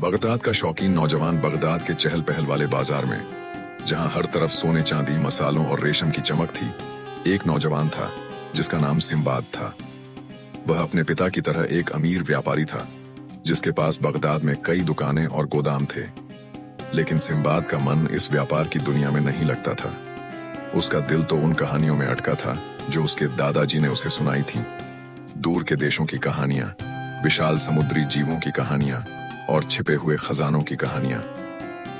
Baghdad का शौकीन नौजवान बगदाद के चहल पहल वाले बाजार में, जहां हर तरफ सोने चांदी, मसालों और रेशम की चमक थी, एक नौजवान था जिसका नाम सिंबाद था। वह अपने पिता की तरह एक अमीर व्यापारी था जिसके पास बगदाद में कई दुकानें और गोदाम थे। लेकिन सिंबाद का मन इस व्यापार की दुनिया में नहीं लगता था। उसका दिल तो उन कहानियों में अटका था जो उसके दादाजी ने उसे सुनाई थी। दूर के देशों की कहानियां, विशाल समुद्री जीवों की कहानियां और छिपे हुए खजानों की कहानियां।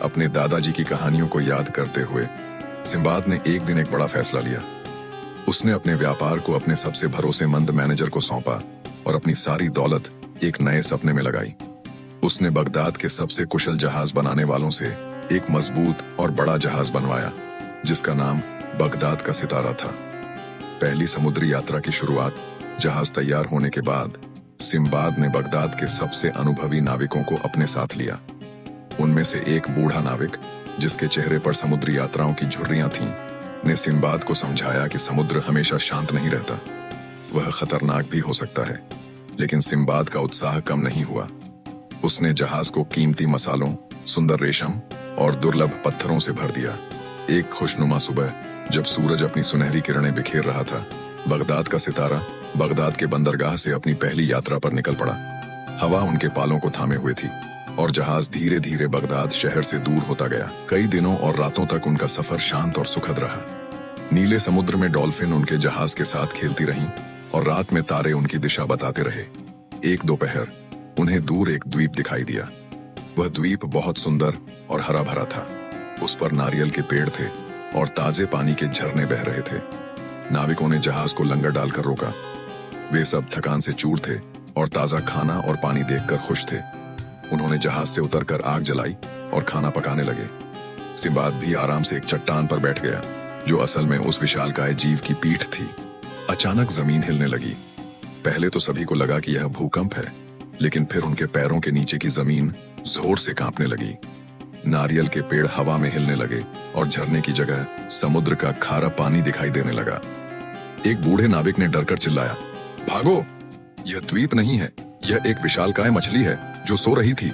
अपने दादाजी की कहानियों को याद करते हुए सिंबाद ने एक दिन एक बड़ा फैसला लिया। उसने अपने व्यापार को अपने सबसे भरोसेमंद मैनेजर को सौंपा और अपनी सारी दौलत एक नए सपने में लगाई। उसने बगदाद के सबसे कुशल जहाज बनाने वालों से एक मजबूत और बड़ा जहाज बनवाया जिसका नाम बगदाद का सितारा था। पहली समुद्री यात्रा की शुरुआत जहाज तैयार होने के बाद सिंबाद ने बगदाद के सबसे अनुभवी नाविकों को अपने साथ लिया। उनमें से एक बूढ़ा नाविक, जिसके चेहरे पर समुद्री यात्राओं की झुर्रियां थीं, ने सिंबाद को समझाया कि समुद्र हमेशा शांत नहीं रहता, वह खतरनाक भी हो सकता है। लेकिन सिंबाद का उत्साह कम नहीं हुआ। उसने जहाज को कीमती मसालों, सुंदर रेशम और दुर्लभ पत्थरों से भर दिया। एक खुशनुमा सुबह, जब सूरज अपनी सुनहरी किरणें बिखेर रहा था, बगदाद का सितारा बगदाद के बंदरगाह से अपनी पहली यात्रा पर निकल पड़ा। हवा उनके पालों को थामे हुए थी और जहाज धीरे धीरे बगदाद शहर से दूर होता गया। कई दिनों और रातों तक उनका सफर शांत और सुखद रहा। नीले समुद्र में डॉल्फिन उनके जहाज के साथ खेलती रहीं और रात में तारे उनकी दिशा बताते रहे। एक दोपहर उन्हें दूर एक द्वीप दिखाई दिया। वह द्वीप बहुत सुंदर और हरा भरा था। उस पर नारियल के पेड़ थे और ताजे पानी के झरने बह रहे थे। नाविकों ने जहाज को लंगर डालकर रोका। वे सब थकान से चूर थे और ताजा खाना और पानी देखकर खुश थे। उन्होंने जहाज से उतरकर आग जलाई और खाना पकाने लगे। सिंबाद भी आराम से एक चट्टान पर बैठ गया जो असल में उस विशालकाय जीव की पीठ थी। अचानक जमीन हिलने लगी। पहले तो सभी को लगा कि यह भूकंप है, लेकिन फिर उनके पैरों के नीचे की जमीन जोर से कांपने लगी। नारियल के पेड़ हवा में हिलने लगे और झरने की जगह समुद्र का खारा पानी दिखाई देने लगा। एक बूढ़े नाविक ने डरकर चिल्लाया, भागो! यह द्वीप नहीं है, यह एक विशालकाय मछली है जो सो रही थी।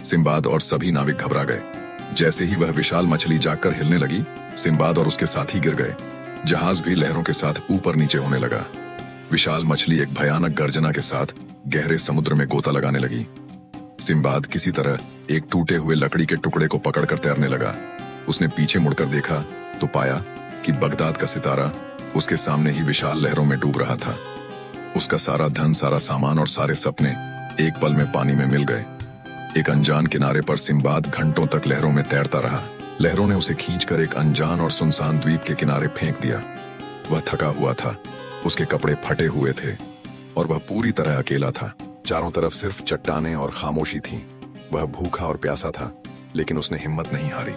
सिंबाद और सभी नाविक घबरा गए। जैसे ही वह विशाल मछली जागकर हिलने लगी, सिंबाद और उसके साथी गिर गए। जहाज भी लहरों के साथ ऊपर नीचे होने लगा। विशाल मछली एक भयानक गर्जना के साथ गहरे समुद्र में गोता लगाने लगी। सिंबाद किसी तरह एक टूटे हुए लकड़ी के टुकड़े को पकड़कर तैरने लगा। उसने पीछे मुड़कर देखा तो पाया कि बगदाद का सितारा उसके सामने ही विशाल लहरों में डूब रहा था। उसका सारा धन, सारा सामान और सारे सपने एक पल में पानी में मिल गए। एक अनजान किनारे पर सिंबाद घंटों तक लहरों में तैरता रहा। लहरों ने उसे खींचकर एक अनजान और सुनसान द्वीप के किनारे फेंक दिया। वह थका हुआ था, उसके कपड़े फटे हुए थे और वह पूरी तरह अकेला था। चारों तरफ सिर्फ चट्टानें और खामोशी थी। वह भूखा और प्यासा था, लेकिन उसने हिम्मत नहीं हारी।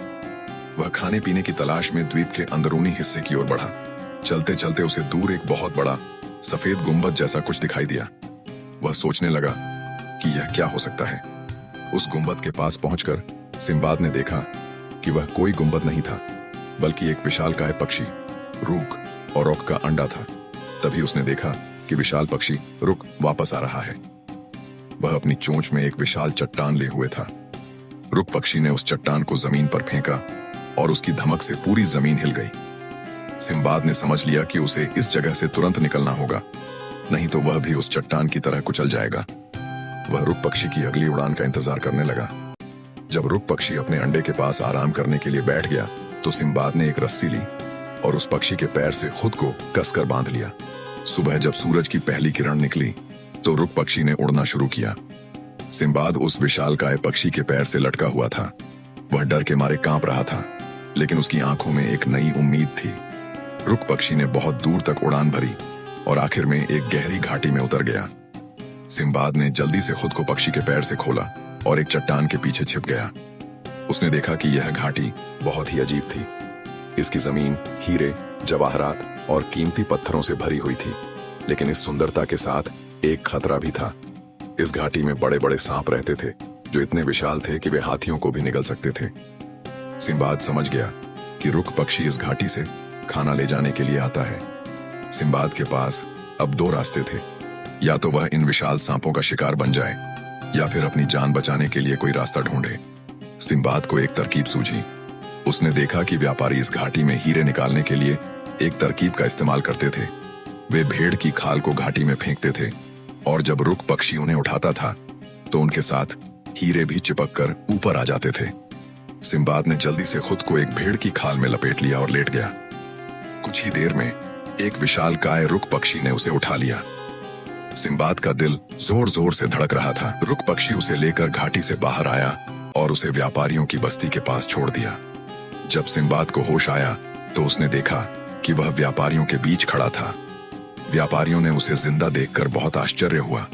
वह खाने पीने की तलाश में द्वीप के अंदरूनी हिस्से की ओर बढ़ा। चलते चलते उसे दूर एक बहुत बड़ा सफेद गुंबद जैसा कुछ दिखाई दिया। वह सोचने लगा कि यह क्या हो सकता है। उस गुंबद के पास पहुंचकर सिंबाद ने देखा कि वह कोई गुंबद नहीं था, बल्कि एक विशालकाय पक्षी रुक और रॉक का अंडा था। तभी उसने देखा कि विशाल पक्षी रुक वापस आ रहा है। वह अपनी चोंच में एक विशाल चट्टान लिए हुए था। रुक पक्षी ने उस चट्टान को जमीन पर फेंका और उसकी धमक से पूरी जमीन हिल गई। सिंबाद ने समझ लिया कि उसे इस जगह से तुरंत निकलना होगा, नहीं तो वह भी उस चट्टान की तरह कुचल जाएगा। वह रुक पक्षी की अगली उड़ान का इंतजार करने लगा। जब रुक पक्षी अपने अंडे के पास आराम करने के लिए बैठ गया तो सिंबाद ने एक रस्सी ली और उस पक्षी के पैर से खुद को कसकर बांध लिया। सुबह जब सूरज की पहली किरण निकली तो रुक पक्षी ने उड़ना शुरू किया। सिंबाद उस विशालकाय पक्षी के पैर से लटका हुआ था। वह डर के मारे कांप रहा था, लेकिन उसकी आंखों में एक नई उम्मीद थी। रुक पक्षी ने बहुत दूर तक उड़ान भरी और आखिर में एक गहरी घाटी में उतर गया। सिंबाद ने जल्दी से खुद को पक्षी के पैर से खोला और एक चट्टान के पीछे छिप गया। उसने देखा कि यह घाटी बहुत ही अजीब थी। इसकी जमीन हीरे, जवाहरात और कीमती पत्थरों से भरी हुई थी, लेकिन इस सुंदरता के साथ एक खतरा भी था। इस घाटी में बड़े बड़े सांप रहते थे जो इतने विशाल थे कि वे हाथियों को भी निगल सकते थे। सिंबाद समझ गया कि रुक पक्षी इस घाटी से खाना ले जाने के लिए आता है। सिंबाद के पास अब दो रास्ते थे, या तो वह इन विशाल सांपों का शिकार बन जाए या फिर अपनी जान बचाने के लिए कोई रास्ता ढूंढे। सिम्बाद को एक तरकीब सूझी। उसने देखा कि व्यापारी इस घाटी में हीरे निकालने के लिए एक तरकीब का इस्तेमाल करते थे। वे भेड़ की खाल को घाटी में फेंकते थे और जब रुक पक्षी उन्हें उठाता था तो उनके साथ हीरे भी चिपक कर ऊपर आ जाते थे। सिम्बाद ने जल्दी से खुद को एक भेड़ की खाल में लपेट लिया और लेट गया। कुछ ही देर में एक विशालकाय रुक पक्षी ने उसे उठा लिया। सिम्बाद का दिल जोर जोर से धड़क रहा था। रुक पक्षी उसे लेकर घाटी से बाहर आया और उसे व्यापारियों की बस्ती के पास छोड़ दिया। जब सिम्बाद को होश आया तो उसने देखा कि वह व्यापारियों के बीच खड़ा था। व्यापारियों ने उसे जिंदा देखकर बहुत आश्चर्य हुआ।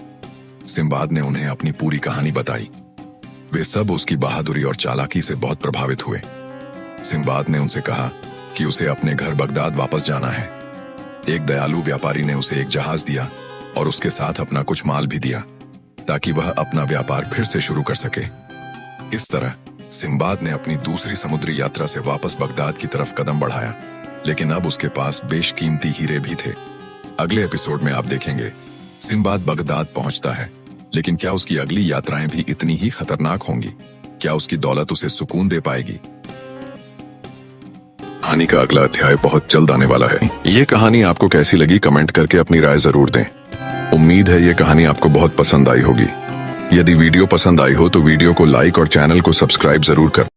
सिम्बाद ने उन्हें अपनी पूरी कहानी बताई। वे सब उसकी बहादुरी और चालाकी से बहुत प्रभावित हुए। सिम्बाद ने उनसे कहा कि उसे अपने घर बगदाद वापस जाना है। एक दयालु व्यापारी ने उसे एक जहाज दिया और उसके साथ अपना कुछ माल भी दिया ताकि वह अपना व्यापार फिर से शुरू कर सके। इस तरह सिम्बाद ने अपनी दूसरी समुद्री यात्रा से वापस बगदाद की तरफ कदम बढ़ाया, लेकिन अब उसके पास बेशकीमती हीरे भी थे। अगले एपिसोड में आप देखेंगे सिम्बाद बगदाद पहुंचता है, लेकिन क्या उसकी अगली यात्राएं भी इतनी ही खतरनाक होंगी? क्या उसकी दौलत उसे सुकून दे पाएगी? कहानी का अगला अध्याय बहुत जल्द आने वाला है। ये कहानी आपको कैसी लगी कमेंट करके अपनी राय जरूर दें। उम्मीद है ये कहानी आपको बहुत पसंद आई होगी। यदि वीडियो पसंद आई हो तो वीडियो को लाइक और चैनल को सब्सक्राइब जरूर करना।